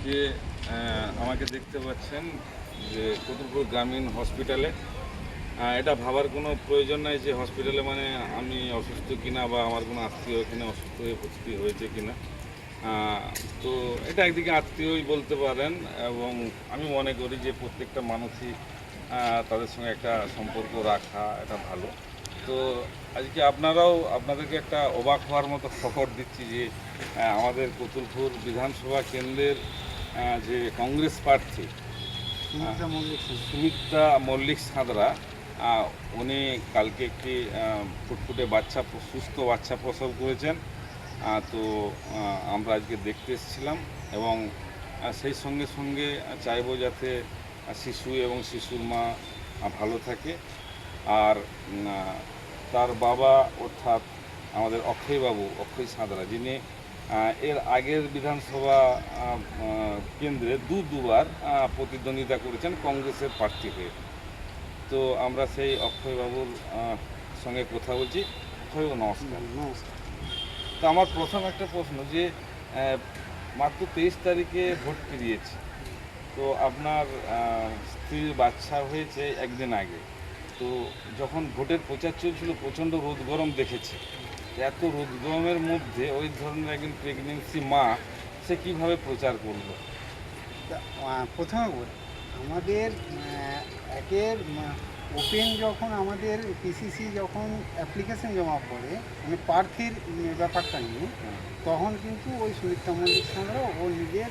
যে আমাকে দেখতে পাচ্ছেন যে কতুলপুর গ্রামীণ হসপিটালে, এটা ভাবার কোনো প্রয়োজন নাই যে হসপিটালে মানে আমি অসুস্থ কিনা বা আমার কোনো আত্মীয় এখানে অসুস্থ হয়ে ভর্তি হয়েছে কিনা। তো এটা একদিকে আত্মীয়ই বলতে পারেন, এবং আমি মনে করি যে প্রত্যেকটা মানুষই তাদের সঙ্গে একটা সম্পর্ক রাখা এটা ভালো। তো আজকে আপনাদেরকে একটা অবাক হওয়ার মতো খবর দিচ্ছি যে আমাদের কতুলপুর বিধানসভা কেন্দ্রের যে কংগ্রেস প্রার্থী সুমিত্রা মল্লিক সাঁতরা, উনি কালকে একটি ফুটফুটে সুস্থ বাচ্চা প্রসব করেছেন। তো আমরা আজকে দেখতে এসেছিলাম, এবং সেই সঙ্গে সঙ্গে চাইবো যাতে শিশু এবং শিশুর মা ভালো থাকে। আর তার বাবা অর্থাৎ আমাদের অক্ষয় সাঁতরা, যিনি এর আগের বিধানসভা কেন্দ্রে দুবার প্রতিদ্বন্দ্বিতা করেছেন কংগ্রেসের প্রার্থী হয়ে। তো আমরা সেই অক্ষয়বাবুর সঙ্গে কথা বলছি। অক্ষয়বাবু নমস্কার। নমস্কার। তো আমার প্রথম একটা প্রশ্ন যে মাত্র 23 তারিখে ভোট পেরিয়েছে, তো আপনার স্ত্রীর বাচ্চা হয়েছে একদিন আগে। তো যখন ভোটের প্রচার চলছিল প্রচণ্ড রোদ গরম দেখেছে, এত রোদ গরমের মধ্যে ওই ধরনের একজন প্রেগনেন্সি মা সে কীভাবে প্রচার করলো? প্রথমে বলি, আমাদের একের ওপেন যখন আমাদের পিসিসি যখন অ্যাপ্লিকেশন জমা পড়ে মানে প্রার্থীর ব্যাপারটা নিয়ে, তখন কিন্তু ওই সুমিত্রা মল্লিক সাঁতরা ও নিজের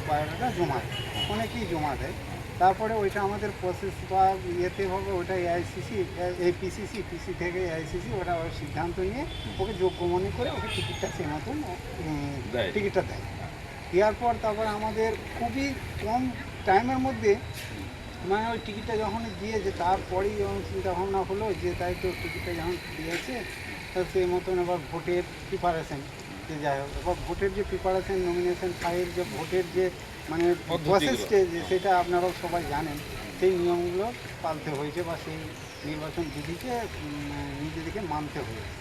বায়োডাটা জমা দেয়, অনেকেই জমা দেয়। তারপরে ওইটা আমাদের প্রসেস বা ইয়েতে হবে, ওটা এআইসিসি পিসি থেকে এআইসিসি ওটা ওর সিদ্ধান্ত নিয়ে ওকে যোগ্য মনে করে ওকে টিকিটটা সেই মতন টিকিটটা দেয়। দেওয়ার পর তারপর আমাদের খুবই কম টাইমের মধ্যে মানে ওই টিকিটটা যখন দিয়েছে তারপরেই যখন চিন্তা ভাবনা হলো যে তাই তো টিকিটটা যখন দিয়েছে তো সেই মতন এবার ভোটের প্রিপারেশন যে যাই হোক, এবার ভোটের যে প্রিপারেশন নমিনেশন ফাইল যে ভোটের যে মানে প্রসেসটা যে সেটা আপনারাও সবাই জানেন, সেই নিয়মগুলো পালতে হয়েছে বা সেই নির্বাচন বিধিকে নিজেদেরকে মানতে হয়েছে।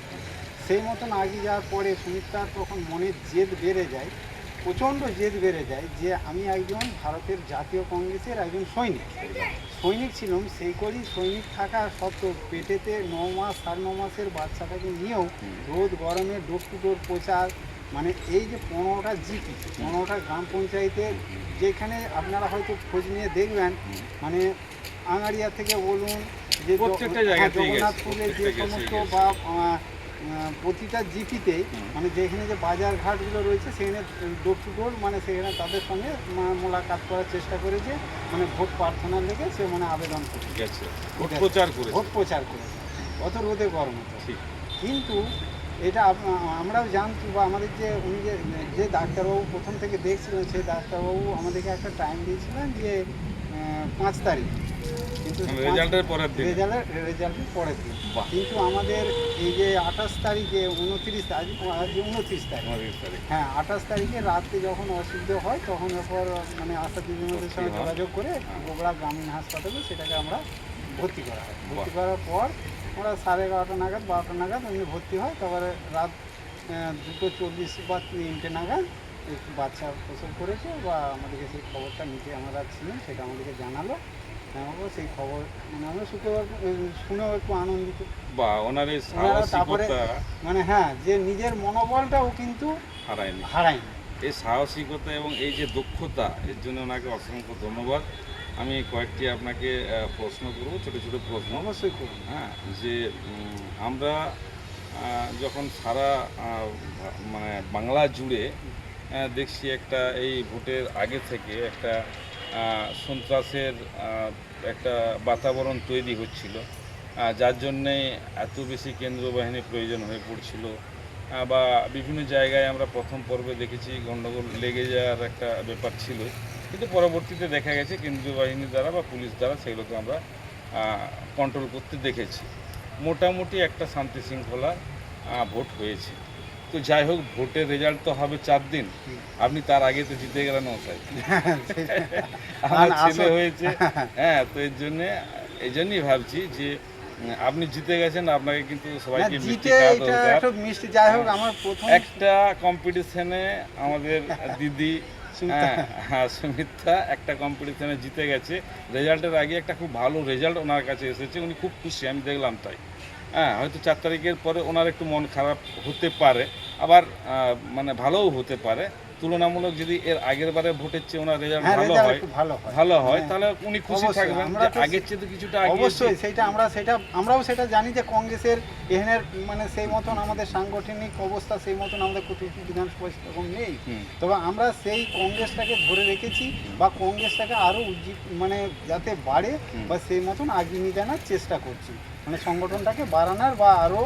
সেই মতন আগে যাওয়ার পরে সুমিত্রার তখন মনের জেদ বেড়ে যায়, প্রচণ্ড জেদ বেড়ে যায় যে আমি একজন ভারতের জাতীয় কংগ্রেসের একজন সৈনিক ছিলাম। সেই করেই সৈনিক থাকা সত্ত্বেও পেটেতে 9 মাস 9.5 মাসের বাচ্চাটাকে নিয়েও রোদ গরমে ডোর টু ডোর প্রচার, মানে এই যে 15টা জিপি 15টা গ্রাম পঞ্চায়েতে, যেখানে আপনারা হয়তো খোঁজ নিয়ে দেখবেন, মানে আঙারিয়া থেকে বলুন যে জগন্নাথপুরের যে সমস্ত বা প্রতিটা জিপিতে মানে যেখানে যে বাজার ঘাটগুলো রয়েছে সেখানে ডোর টু ডোর মানে সেখানে তাদের সঙ্গে মোলাকাত করার চেষ্টা করেছে, মানে ভোট প্রার্থনার লেগে সে মানে আবেদন করেছে, ভোট প্রচার করেছে অত রোদে গরম হতো। কিন্তু এটা আমরাও জানছি বা আমাদের যে উনি যে ডাক্তারবাবু প্রথম থেকে দেখছিলেন সেই ডাক্তারবাবু আমাদেরকে একটা টাইম দিয়েছিলেন যে 5 তারিখ, কিন্তু রেজাল্টের পরের দিন। কিন্তু আমাদের এই যে 28 তারিখে 29 তারিখ, আজকে 29 তারিখ, হ্যাঁ 28 তারিখে রাতে যখন অসুবিধা হয় তখন এরপর মানে আশা দিদিমণিদের সঙ্গে যোগাযোগ করে বগুড়া গ্রামীণ হাসপাতালে সেটাকে আমরা ভর্তি করা হয়। ভর্তি করার পর আমরা 11:30 নাগাদ 12টা নাগাদ এমনি ভর্তি হয়। তারপরে রাত 2:40 বা 3টে নাগাদ একটু বাচ্চা প্রসব করেছে বা আমাদেরকে সেই খবরটা নিচে আমরা ছিলেন সেটা আমাদেরকে জানালো। আমাকেও সেই খবর মানে আমরা শুনেও একটু আনন্দিত বা ওনার এই তারপরে মানে হ্যাঁ যে নিজের মনোবলটাও কিন্তু হারায়নি। এই সাহসিকতা এবং এই যে দক্ষতা, এর জন্য ওনাকে অসংখ্য ধন্যবাদ। আমি কয়েকটি আপনাকে প্রশ্ন করব, ছোটো ছোটো প্রশ্ন। অবশ্যই করুন। হ্যাঁ, যে আমরা যখন সারা মানে বাংলা জুড়ে দেখছি একটা এই ভোটের আগে থেকে একটা সন্ত্রাসের একটা বাতাবরণ তৈরি হচ্ছিল, যার জন্যে এত বেশি কেন্দ্র বাহিনী প্রয়োজন হয়ে পড়ছিল, বা বিভিন্ন জায়গায় আমরা প্রথম পর্বে দেখেছি গণ্ডগোল লেগে যাওয়ার একটা ব্যাপার ছিল, কিন্তু পরবর্তীতে দেখা গেছে কেন্দ্রীয় বাহিনী দ্বারা বা পুলিশ দ্বারা সেগুলোকে আমরা কন্ট্রোল করতে দেখেছি। মোটামুটি একটা শান্তি শৃঙ্খলা ভোট হয়েছে। তো যাই হোক, ভোটের রেজাল্ট তো হবে 4 দিন, আপনি তার আগে তো জিতে গেলেন মশাই। আমার ছেলে হয়েছে, হ্যাঁ, তো এই জন্যই ভাবছি যে আপনি জিতে গেছেন, আপনাকে কিন্তু সবাইকে মিষ্টি খাওয়া দরকার। মিষ্টি যাই হোক, আমার প্রথম একটা কম্পিটিশনে আমাদের দিদি সুমিত্রা। হ্যাঁ সুমিত্রা একটা কম্পিটিশনে জিতে গেছে। রেজাল্টের আগে একটা খুব ভালো রেজাল্ট ওনার কাছে এসেছে, উনি খুব খুশি, আমি দেখলাম তাই। হ্যাঁ হয়তো 4 তারিখের পরে ওনার একটু মন খারাপ হতে পারে, আবার মানে ভালোও হতে পারে। তুলনামূলক যদি এর আগের বারে ভোটের চেয়ে ওনার রেজাল্ট হ্যাঁ, ভালো রেজাল্ট হয়, একটু ভালো হয়। ভালো হয়, হ্যাঁ, তাহলে উনি খুশি অবশ্যই, থাকবেন আমরা যে তো আগের চেয়ে তো কিছুটা আগিয়েছি। অবশ্যই আমরাও সেটা জানি যে কংগ্রেসের এখানের মানে সেই মতন আমাদের সাংগঠনিক অবস্থা সেই মতন আমাদের কুতুবপুর বিধানসভা সেরকম নেই। হুম। তবে আমরা সেই কংগ্রেসটাকে ধরে রেখেছি বা কংগ্রেসটাকে আরও মানে যাতে বাড়ে হুম। বা সেই মতন আগিয়ে নিয়ে জানার চেষ্টা করছি, মানে সংগঠনটাকে বাড়ানোর বা আরও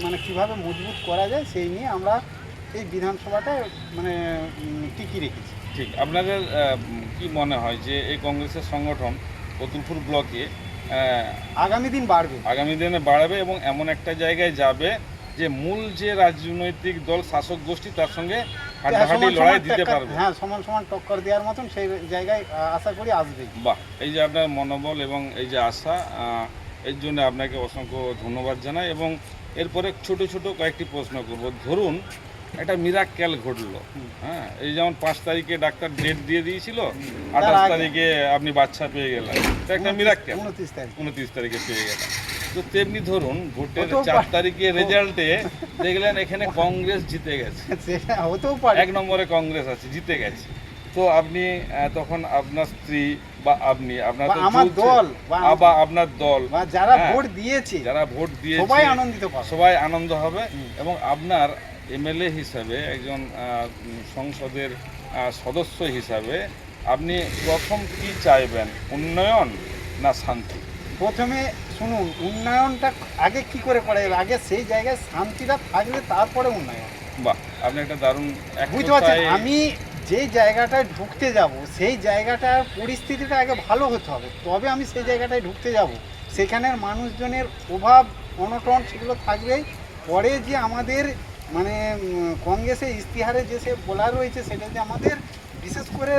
মানে কীভাবে মজবুত করা যায় সেই নিয়ে আমরা এই বিধানসভাটা মানে টিকিয়ে রেখেছি। ঠিক, আপনাদের কি মনে হয় যে এই কংগ্রেসের সংগঠন কতুলপুর ব্লকে আগামী দিন বাড়বে। আগামী দিনে বাড়াবে এবং এমন একটা জায়গায় যাবে যে মূল যে রাজনৈতিক দল শাসক গোষ্ঠী তার সঙ্গে হাড্ডাহাড্ডি সমান লড়াই সমান দিতে টক্কর, পারবে? হ্যাঁ সমান সমান টক্কর দেওয়ার মতন সেই জায়গায় আশা করি আসবেই। বাহ, এই যে আপনার মনোবল এবং এই যে আশা, এর জন্য আপনাকে অসংখ্য ধন্যবাদ জানাই। এবং এরপরে ছোট ছোট কয়েকটি প্রশ্ন করব। ধরুন একটা মিরাক্কেল ঘটলো, হ্যাঁ, এই যেমন 5 তারিখে ডাক্তার ডেট দিয়ে দিয়েছিল, 28 আগে। তারিখে আপনি বাচ্চা পেয়ে গেলেন, এটা একটা মিরাক্কেল। 29 তারিখ 29 তারিখে পেয়ে গেলেন। তো তেমনি ধরুন ভোটের হতেও 4 পারে। তারিখে রেজাল্টে দেখলেন এখানে কংগ্রেস জিতে গেছে, সেটা হতেও পারে। 1 নম্বরে কংগ্রেস আছে, জিতে গেছে। তো আপনি তখন আপনার স্ত্রী বা আপনি আপনার বা তো আমার যৌথ- দল বা আপনার দল, বা যারা হ্যাঁ, ভোট দিয়েছে যারা ভোট দিয়েছে সবাই আনন্দিত পাবে। সবাই আনন্দ হবে। হুম। এবং আপনার এমএলএ হিসাবে একজন সংসদের সদস্য হিসাবে আপনি প্রথম কি চাইবেন, উন্নয়ন না শান্তি? প্রথমে শুনুন, উন্নয়নটা আগে কি করে করা যাবে, আগে সেই জায়গায় শান্তিটা থাকলে তারপরে উন্নয়ন। বাহ, আপনি একটা দারুণ এক বুঝতে পারছেন, কথায়- আমি যেই জায়গাটায় ঢুকতে যাব সেই জায়গাটার পরিস্থিতিটা আগে ভালো হতে হবে, তবে আমি সেই জায়গাটায় ঢুকতে যাব। সেখানের মানুষজনের অভাব অনটন সেগুলো থাকবেই। পরে যে আমাদের মানে কংগ্রেসের ইশতেহারে যে সে বলা রয়েছে সেটা যে আমাদের বিশেষ করে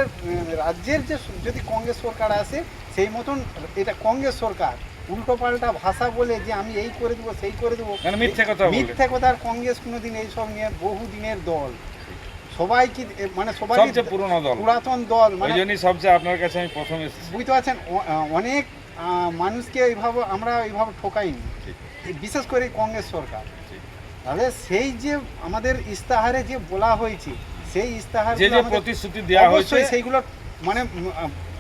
রাজ্যের যে যদি কংগ্রেস সরকার আসে সেই মতন, এটা কংগ্রেস সরকার উল্টোপাল্টা ভাষা বলে যে আমি এই করে দেবো সেই করে দেবো, মানে মিথ্যে কথা বলে। মিথ্যে কথার কংগ্রেস কোনোদিন এইসব নিয়ে বহুদিনের দল, সবাই কি মানে সবাই সবচেয়ে পুরনো দল, পুরাতন দল, ওই মানে জন্যই সবচেয়ে আপনার কাছে আমি প্রথম এসেছি। বুঝতে পারছেন অনেক মানুষকে এইভাবে আমরা এইভাবে ঠকাইনি, ঠিক, বিশেষ করে কংগ্রেস সরকার। ঠিক। তাহলে সেই যে আমাদের ইস্তাহারে যে বলা হয়েছে সেই ইস্তাহার যে যে প্রতিশ্রুতি দেওয়া হয়েছে সেইগুলো মানে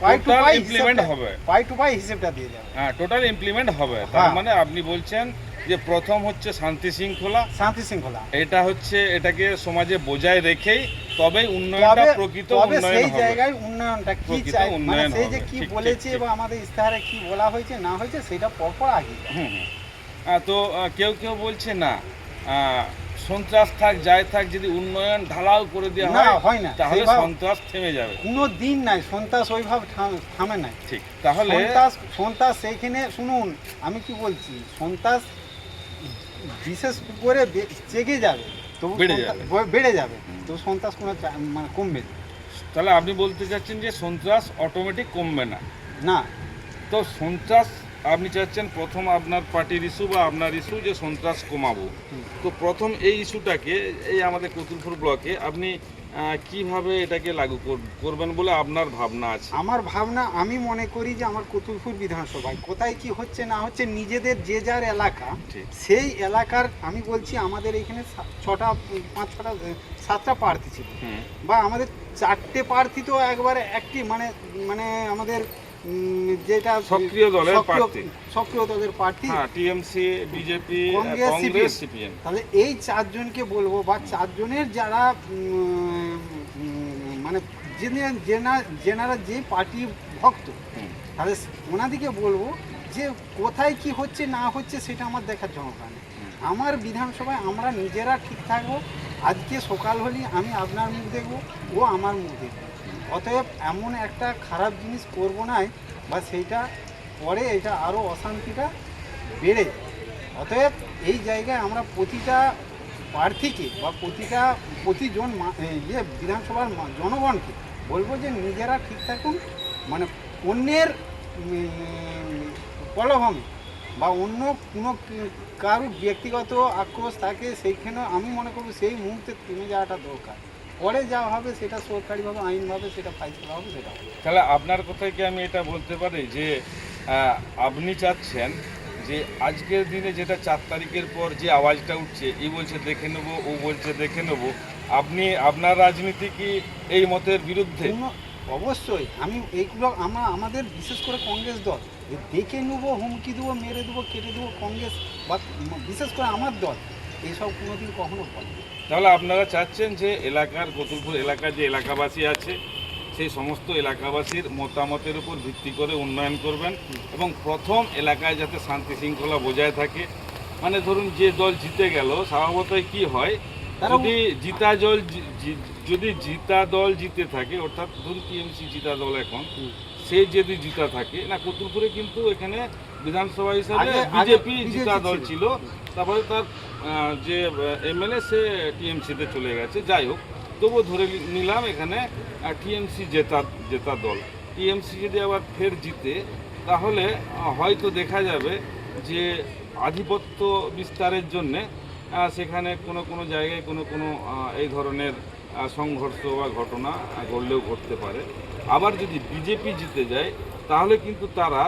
পাই টু Total পাই implement হবে। পাই টু পাই হিসেবটা দিয়ে যাবে। হ্যাঁ, টোটাল ইমপ্লিমেন্ট হবে। তার হ্যাঁ। মানে আপনি বলছেন যে প্রথম হচ্ছে শান্তি শৃঙ্খলা, শান্তি শৃঙ্খলা, এটা হচ্ছে এটাকে সমাজে বজায় রেখেই তবেই উন্নয়নটা প্রকৃত তবে উন্নয়ন সেই হবে। জায়গায় উন্নয়নটা কি প্রকৃত চাই, মানে উন্নয়ন সেই যে হবে। কি ঠিক, বলেছে ঠিক, বা আমাদের ইস্তাহারে কি বলা হয়েছে না হয়েছে সেটা পরপর আগে যাবে। হুম, হুম। তো কেউ কেউ বলছে না, সন্ত্রাস থাক যাই থাক, যদি উন্নয়ন ঢালাও করে দেওয়া না, হয় হয় না, তাহলে সেভাবে- সন্ত্রাস থেমে যাবে। কোনো দিন নাই সন্ত্রাস ওইভাবে থামে নাই। ঠিক, তাহলে সন্ত্রাস সেইখানে শুনুন আমি কি বলছি, সন্ত্রাস বিশেষ করে জেগে যাবে, তবু বেড়ে বেড়ে যাবে, তো সন্ত্রাস কোনো মানে কমবে না। তাহলে আপনি বলতে চাচ্ছেন যে সন্ত্রাস অটোমেটিক কমবে না। না, তো সন্ত্রাস আপনি চাচ্ছেন প্রথম আপনার পার্টির ইস্যু বা আপনার ইস্যু যে সন্ত্রাস কমাবো। হুম। তো প্রথম এই ইস্যুটাকে এই আমাদের কতুলপুর ব্লকে আপনি কিভাবে এটাকে লাগু করবেন বলে আপনার ভাবনা আছে? আমার ভাবনা, আমি মনে করি যে আমার কতুলপুর বিধানসভায় কোথায় কি হচ্ছে না হচ্ছে নিজেদের যে যার এলাকা, ঠিক। সেই এলাকার আমি বলছি আমাদের এখানে 7টা প্রার্থী ছিল, হুম, বা আমাদের 4টে প্রার্থী তো একবারে একটি মানে মানে আমাদের যেটা সক্রিয় দলের প্রার্থী। সক্রিয় দলের প্রার্থী, হ্যাঁ, TMC, BJP, Congress, Congress, CPM. তাহলে এই 4 জনকে বলবো বা 4 জনের যারা মানে যেনারা যে পার্টি ভক্ত, হুম, তাহলে ওনাদিকে বলবো যে কোথায় কি হচ্ছে না হচ্ছে সেটা আমার দেখার জনতা নেই। আমার বিধানসভায় আমরা নিজেরা ঠিক থাকবো। আজকে সকাল হলেই আমি আপনার মুখ দেখবো, ও আমার মুখ দেখবো। অতএব এমন একটা খারাপ জিনিস করবো না, বা সেইটা পরে এটা আরও অশান্তিটা বেড়ে যায়। অতএব এই জায়গায় আমরা প্রতিটা প্রার্থীকে বা প্রতিজন বিধানসভার জনগণকে বলবো যে নিজেরা ঠিক থাকুন, মানে অন্যের প্রলোভনে বা অন্য কোনো কারোর ব্যক্তিগত আক্রোশ থাকে সেইখানে আমি মনে করব সেই মুহূর্তে থেমে যাওয়াটা দরকার। পরে যা হবে সেটা সরকারিভাবে আইনভাবে সেটা ফাইসলা হবে সেটা হবে। তাহলে আপনার কথায় কি আমি এটা বলতে পারি যে আপনি চাচ্ছেন যে আজকের দিনে যেটা 4 তারিখের পর যে আওয়াজটা উঠছে, এই বলছে দেখে নেবো, ও বলছে দেখে নেবো, আপনি আপনার রাজনীতি কি এই মতের বিরুদ্ধে? অবশ্যই আমি এইগুলো আমাদের বিশেষ করে কংগ্রেস দল যে দেখে নেবো, হুমকি দেবো, মেরে দেবো, কেটে দেবো, কংগ্রেস বা বিশেষ করে আমার দল এসব কোনোদিন কখনো বলে না। তাহলে আপনারা চাচ্ছেন যে এলাকার কতুলপুর এলাকার যে এলাকাবাসী আছে সেই সমস্ত এলাকাবাসীর মতামতের উপর ভিত্তি করে উন্নয়ন করবেন এবং প্রথম এলাকায় যাতে শান্তি শৃঙ্খলা বজায় থাকে। মানে ধরুন যে দল জিতে গেল, স্বভাবতই কি হয়, যদি জিতা দল জিতে থাকে, অর্থাৎ ধরুন টিএমসি জিতা দল এখন, সে যদি জিতা থাকে না, কতুলপুরে কিন্তু এখানে বিধানসভা হিসাবে বিজেপি জিতা দল ছিল, তারপরে তার যে এমএলএ সে টিএমসিতে চলে গেছে, যাই হোক তবুও ধরে নিলাম এখানে টিএমসি জেতা দল। টিএমসি যদি আবার ফের জিতে তাহলে হয়তো দেখা যাবে যে আধিপত্য বিস্তারের জন্যে সেখানে কোনো জায়গায় কোনো এই ধরনের সংঘর্ষ বা ঘটনা ঘটলেও ঘটতে পারে। আবার যদি বিজেপি জিতে যায় তাহলে কিন্তু তারা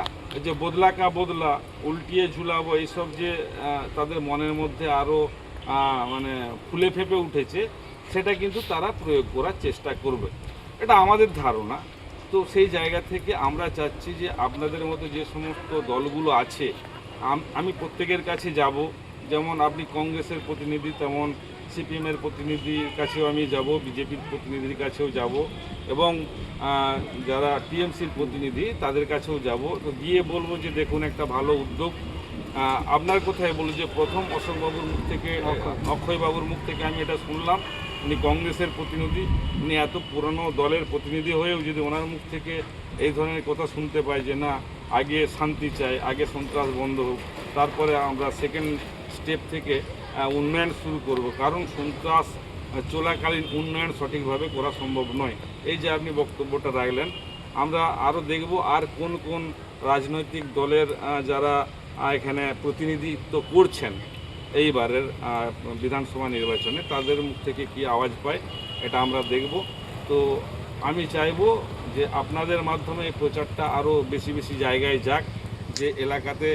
যে বদলা কা বদলা, উল্টিয়ে ঝুলাবো, এইসব যে তাদের মনের মধ্যে আরও মানে ফুলে ফেঁপে উঠেছে, সেটা কিন্তু তারা প্রয়োগ করার চেষ্টা করবে, এটা আমাদের ধারণা। তো সেই জায়গা থেকে আমরা চাচ্ছি যে আপনাদের মতো যে সমস্ত দলগুলো আছে আমি প্রত্যেকের কাছে যাব, যেমন আপনি কংগ্রেসের প্রতিনিধি তেমন সিপিএমের প্রতিনিধির কাছেও আমি যাব, বিজেপির প্রতিনিধির কাছেও যাব এবং যারা টিএমসির প্রতিনিধি তাদের কাছেও যাব। তো গিয়ে বলবো যে দেখুন একটা ভালো উদ্যোগ। আপনার কোথায় বলুন যে প্রথম অশোকবাবুর মুখ থেকে, অক্ষয়বাবুর মুখ থেকে আমি এটা শুনলাম, উনি কংগ্রেসের প্রতিনিধি, উনি এত পুরনো দলের প্রতিনিধি হয়েও যদি ওনার মুখ থেকে এই ধরনের কথা শুনতে পাই যে না আগে শান্তি চাই, আগে সন্ত্রাস বন্ধ হোক, তারপরে আমরা সেকেন্ড স্টেপ থেকে উন্নয়ন শুরু করব, কারণ সন্ত্রাস চলাকালীন উন্নয়ন সঠিকভাবে করা সম্ভব নয়। এই যে আপনি বক্তব্যটা রাখলেন, আমরা আরও দেখব আর কোন কোন রাজনৈতিক দলের যারা এখানে প্রতিনিধিত্ব করছেন এইবারের বিধানসভা নির্বাচনে, তাদের মুখ থেকে কি আওয়াজ পায় এটা আমরা দেখব। তো আমি চাইব যে আপনাদের মাধ্যমে এই প্রচারটা আরও বেশি বেশি জায়গায় যাক, যে এলাকাতে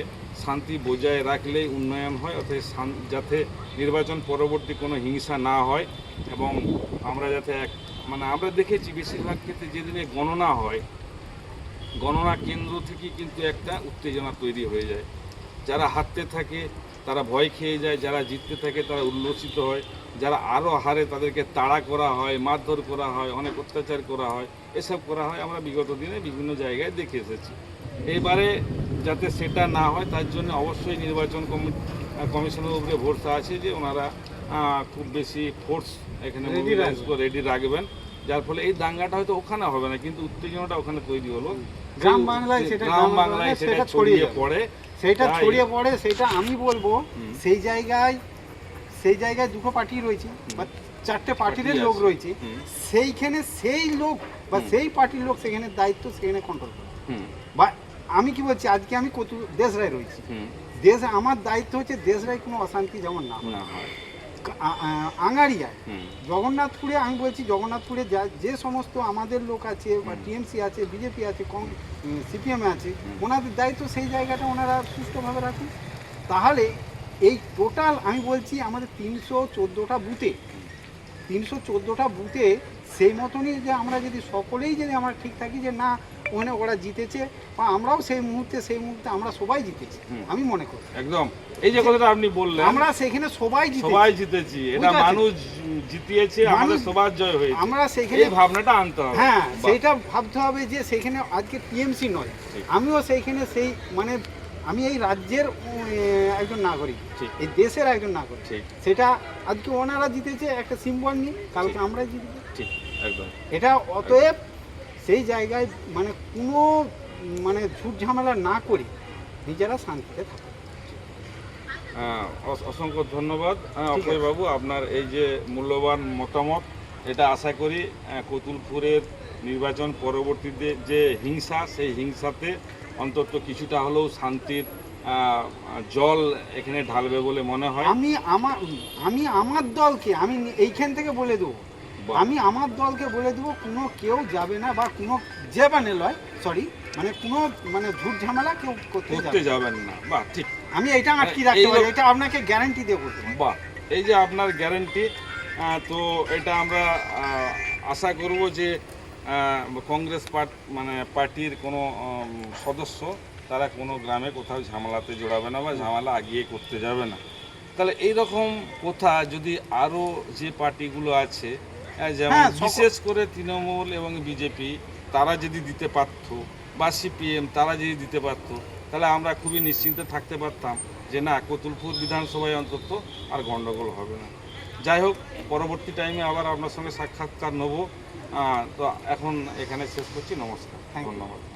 শান্তি বজায় রাখলেই উন্নয়ন হয়, অর্থাৎ যাতে নির্বাচন পরবর্তী কোনো হিংসা না হয় এবং আমরা যাতে মানে আমরা দেখেছি বেশিরভাগ ক্ষেত্রে যেদিনে গণনা হয়, গণনা কেন্দ্র থেকে কিন্তু একটা উত্তেজনা তৈরি হয়ে যায়, যারা হারতে থাকে তারা ভয় খেয়ে যায়, যারা জিততে থাকে তারা উল্লসিত হয়, যারা আরও হারে তাদেরকে তাড়া করা হয়, মারধর করা হয়, অনেক অত্যাচার করা হয়, এসব করা হয় আমরা বিগত দিনে বিভিন্ন জায়গায় দেখে এসেছি। এবারে যাতে সেটা না হয় তার জন্য অবশ্যই নির্বাচন কমিশনের উপরে ভরসা আছে যে ওনারা খুব বেশি ফোর্স এখানে রেডি রাখবেন, যার ফলে এই দাঙ্গাটা হয়তো ওখানে হবে না কিন্তু উত্তেজনাটা ওখানে তৈরি হলো, গ্রাম বাংলায় সেটা ছড়িয়ে পড়ে, সেটা আমি বলবো সেই জায়গায় দুটো পার্টি রয়েছে বা 4টে পার্টির লোক রয়েছে, সেইখানে সেই লোক বা সেই পার্টির লোক সেখানে দায়িত্ব সেখানে কন্ট্রোল করে। বা আমি কি বলছি, আজকে আমি দেশরায় রয়েছি, আমার দায়িত্ব হচ্ছে দেশরায় কোনো অশান্তি যেমন না হয়। আঙ্গারিয়ায় জগন্নাথপুরে আমি বলছি, জগন্নাথপুরে যে সমস্ত আমাদের লোক আছে বা টিএমসি আছে, বিজেপি আছে, সিপিএম আছে, ওনাদের দায়িত্ব সেই জায়গাটা ওনারা সুষ্ঠুভাবে রাখুন। তাহলে এই টোটাল আমি বলছি আমাদের 314টা বুথে সেই মতনই যে আমরা যদি সকলেই যদি আমরা ঠিক থাকি যে না ওখানে ওরা জিতেছে বা আমরাও সেই মুহূর্তে আমরা সবাই জিতেছি, আমি মনে করি একদম এই যে কথাটা আপনি বললেন আমরা সেখানে সবাই জিতেছি, এটা মানুষ জিতিয়েছে, আমাদের সবার জয় হয়েছে, আমরা সেখানে এই ভাবনাটা আনতে হবে। হ্যাঁ, সেইটা ভাবতে হবে যে সেখানে আজকে টিএমসি নয়, আমিও সেইখানে সেই মানে আমি এই রাজ্যের একজন নাগরিক, এই দেশের একজন নাগরিক, সেটা আজকে ওনারা জিতেছে একটা সিম্বল নিয়ে, কালকে আমরা জিতেছি, একদম এটা। অতএব সেই জায়গায় মানে কোনো মানে ঝুট ঝামেলা না করে নিজেরা শান্তিতে থাকে। অসংখ্য ধন্যবাদ অক্ষয়বাবু, আপনার এই যে মূল্যবান মতামত, এটা আশা করি কতুলপুরের নির্বাচন পরবর্তীতে যে হিংসা, সেই হিংসাতে অন্তত কিছুটা হলেও শান্তির জল এখানে ঢালবে বলে মনে হয়। আমি আমার দলকে আমি এইখান থেকে বলে দেবো বাহ। আমি আমার দলকে বলে দেবো কোনো কেউ যাবে না, বা কোনো যাবে না লয়, সরি, মানে কোনো মানে ঝুট ঝামেলা কেউ করতে করতে যাবে না। যাবেন না, বাহ ঠিক। আমি এটা আটকে রাখতে এই পারি, লোক- এটা আপনাকে গ্যারান্টি দিয়ে বলতে পারি। বাহ, এই যে আপনার গ্যারেন্টি, তো এটা আমরা আশা করব যে কংগ্রেস পার্টির কোনো সদস্য তারা কোনো গ্রামে কোথাও ঝামেলাতে জড়াবে না বা ঝামেলা আগিয়ে করতে যাবে না। তাহলে এই রকম কথা যদি আরও যে পার্টিগুলো আছে, যেমন হ্যাঁ, বিশেষ করে তৃণমূল এবং বিজেপি, তারা যদি দিতে পারত, বা সিপিএম তারা যদি দিতে পারত, তাহলে আমরা খুবই নিশ্চিন্তে থাকতে পারতাম যে না, কতুলপুর বিধানসভায় অন্তত আর গণ্ডগোল হবে না। যাই হোক, পরবর্তী টাইমে আবার আপনার সঙ্গে সাক্ষাৎকার নেব। তো এখন এখানে শেষ করছি, নমস্কার, Thank you. ধন্যবাদ।